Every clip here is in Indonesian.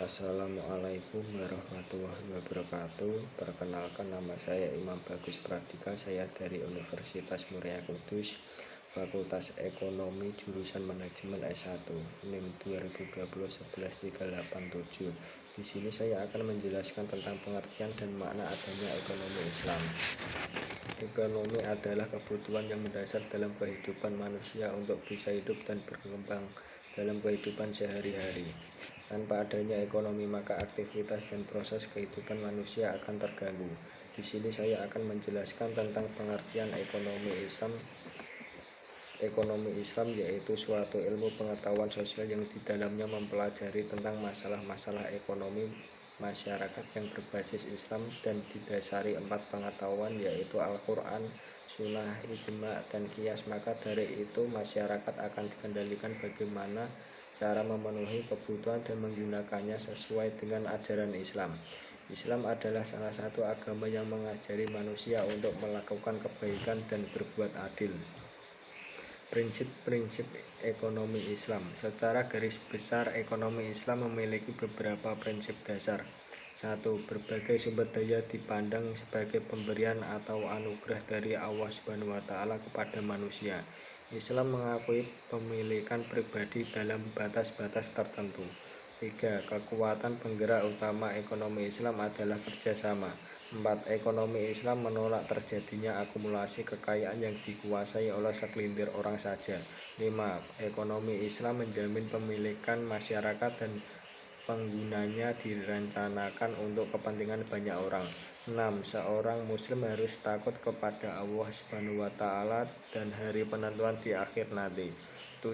Assalamualaikum warahmatullahi wabarakatuh. Perkenalkan, nama saya Imam Bagus Pradika. Saya dari Universitas Muria Kudus, Fakultas Ekonomi, jurusan Manajemen S1, NIM 2020-11387. Di sini saya akan menjelaskan tentang pengertian dan makna adanya ekonomi Islam. Ekonomi adalah kebutuhan yang mendasar dalam kehidupan manusia untuk bisa hidup dan berkembang dalam kehidupan sehari-hari. Tanpa adanya ekonomi, maka aktivitas dan proses kehidupan manusia akan terganggu. Di sini saya akan menjelaskan tentang pengertian ekonomi Islam. Ekonomi Islam yaitu suatu ilmu pengetahuan sosial yang di dalamnya mempelajari tentang masalah-masalah ekonomi masyarakat yang berbasis Islam dan didasari 4 pengetahuan, yaitu Al-Quran, Sunnah, Ijma, dan Qiyas. Maka dari itu masyarakat akan dikendalikan bagaimana cara memenuhi kebutuhan dan menggunakannya sesuai dengan ajaran Islam. Islam adalah salah satu agama yang mengajari manusia untuk melakukan kebaikan dan berbuat adil. Prinsip-prinsip ekonomi Islam. Secara garis besar, ekonomi Islam memiliki beberapa prinsip dasar. 1. Berbagai sumber daya dipandang sebagai pemberian atau anugerah dari Allah SWT kepada manusia. Islam mengakui pemilikan pribadi dalam batas-batas tertentu. 3. Kekuatan penggerak utama ekonomi Islam adalah kerjasama. 4. Ekonomi Islam menolak terjadinya akumulasi kekayaan yang dikuasai oleh segelintir orang saja. 5. Ekonomi Islam menjamin pemilikan masyarakat dan penggunanya direncanakan untuk kepentingan banyak orang. 6. Seorang muslim harus takut kepada Allah SWT dan hari penentuan di akhir nanti. 7.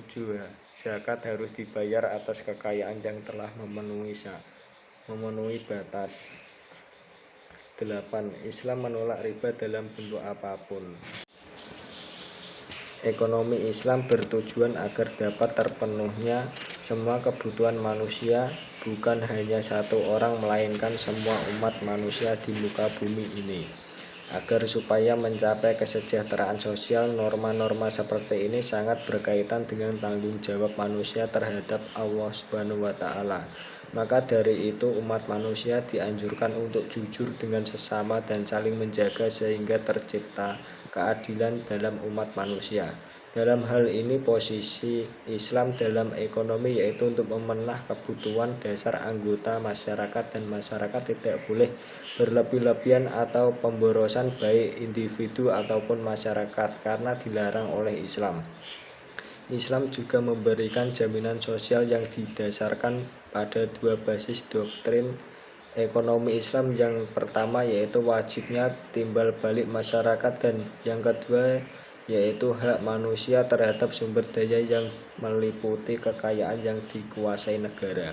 Zakat harus dibayar atas kekayaan yang telah memenuhi batas. 8. Islam menolak riba dalam bentuk apapun. Ekonomi Islam bertujuan agar dapat terpenuhnya semua kebutuhan manusia, bukan hanya satu orang melainkan semua umat manusia di muka bumi ini. Agar supaya mencapai kesejahteraan sosial, norma-norma seperti ini sangat berkaitan dengan tanggung jawab manusia terhadap Allah SWT. Maka dari itu umat manusia dianjurkan untuk jujur dengan sesama dan saling menjaga sehingga tercipta keadilan dalam umat manusia. Dalam hal ini posisi Islam dalam ekonomi yaitu untuk memenuhi kebutuhan dasar anggota masyarakat, dan masyarakat tidak boleh berlebih-lebihan atau pemborosan baik individu ataupun masyarakat karena dilarang oleh Islam. Islam juga memberikan jaminan sosial yang didasarkan pada 2 basis doktrin ekonomi Islam. Yang pertama yaitu wajibnya timbal balik masyarakat, dan yang kedua yaitu hak manusia terhadap sumber daya yang meliputi kekayaan yang dikuasai negara.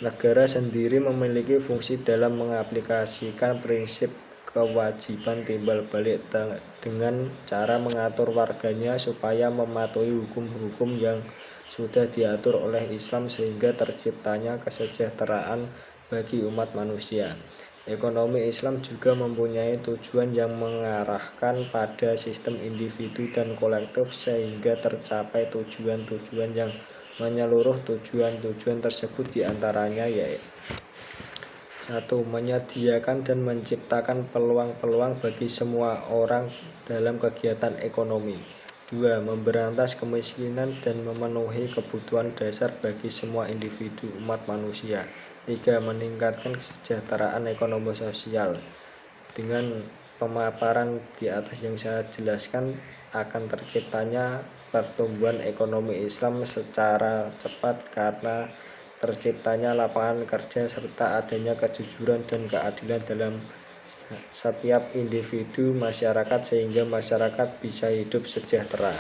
Negara sendiri memiliki fungsi dalam mengaplikasikan prinsip kewajiban timbal balik dengan cara mengatur warganya supaya mematuhi hukum-hukum yang sudah diatur oleh Islam sehingga terciptanya kesejahteraan bagi umat manusia. Ekonomi Islam juga mempunyai tujuan yang mengarahkan pada sistem individu dan kolektif sehingga tercapai tujuan-tujuan yang menyeluruh. Tujuan-tujuan tersebut diantaranya yaitu 1. Menyediakan dan menciptakan peluang-peluang bagi semua orang dalam kegiatan ekonomi. 2. Memberantas kemiskinan dan memenuhi kebutuhan dasar bagi semua individu umat manusia. 3. Meningkatkan kesejahteraan ekonomi sosial. Dengan pemaparan di atas yang saya jelaskan, akan terciptanya pertumbuhan ekonomi Islam secara cepat karena terciptanya lapangan kerja serta adanya kejujuran dan keadilan dalam setiap individu masyarakat sehingga masyarakat bisa hidup sejahtera.